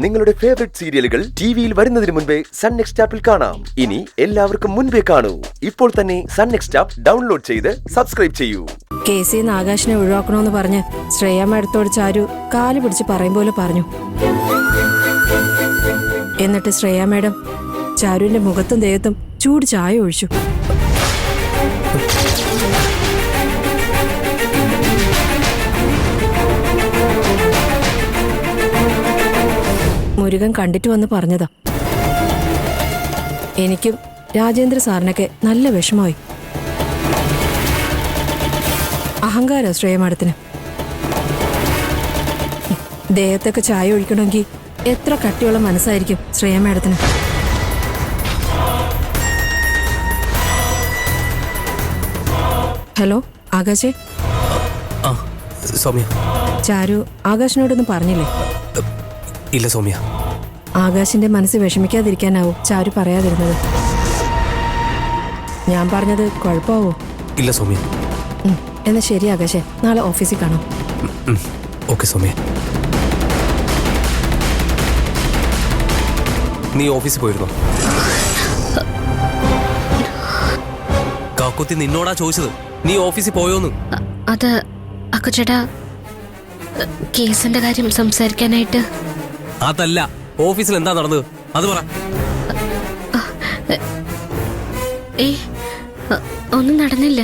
നിങ്ങളുടെ ഫേവറേറ്റ് സീരിയലുകൾ ടിവിയിൽ വരുന്നതിന് മുൻപേ സൺ നെക്സ്റ്റ് ആപ്പിൽ കാണാം. ഇനി എല്ലാവർക്കും മുൻപേ കാണൂ. ഇപ്പോൾ തന്നെ സൺ നെക്സ്റ്റ് ആപ്പ് ഡൗൺലോഡ് ചെയ്ത് സബ്സ്ക്രൈബ് ചെയ്യൂ. കേസിന്ന് ആകാശിനെ ഒഴിവാക്കണമെന്ന് പറഞ്ഞ് ശ്രേയ മേഡത്തോട് ചാരു കാല് പിടിച്ച് പറയും പോലെ പറഞ്ഞു. എന്നിട്ട് ശ്രേയ മേഡം ചാരുവിന്റെ മുഖത്തും ദേഹത്തും ചൂട് ചായ ഒഴിച്ചു. മുരുകൻ കണ്ടിട്ട് വന്ന് പറഞ്ഞതാ. എനിക്കും രാജേന്ദ്ര സാറിനൊക്കെ നല്ല വിഷമമായി. അഹങ്കാരോ ശ്രേയ മാഡത്തിന്. ദേഹത്തൊക്കെ ചായ ഒഴിക്കണമെങ്കിൽ എത്ര കട്ടിയുള്ള മനസ്സായിരിക്കും ശ്രേയ മാഡത്തിന്. ഹലോ ആകാശേ. സൗമ്യ. ചാരു ആകാശിനോടൊന്നും പറഞ്ഞില്ലേ? ഇല്ല സൗമ്യ. ആകാശിന്റെ മനസ്സ് വിഷമിക്കാതിരിക്കാനാവും ചാരു പറയാതിരുന്നത്. ഞാൻ പറഞ്ഞത് കുഴപ്പമാവോ? ഇല്ല സൗമ്യ. എന്നാ ശരി ആകാശേ, നാളെ ഓഫീസിൽ കാണാം. ഓക്കെ സൗമ്യ. നീ ഓഫീസിൽ പോയിരുന്നോ? കാക്കുത്തി നിന്നോടാ ചോദിച്ചത്, നീ ഓഫീസിൽ പോയോന്ന്. അത് അക്കുചേട്ടാ, കേസിന്റെ കാര്യം സംസാരിക്കാനായിട്ട്. അതല്ല, ഓഫീസിൽ എന്താ നടന്നത് അത് പറ. ഒന്നും നടന്നില്ല.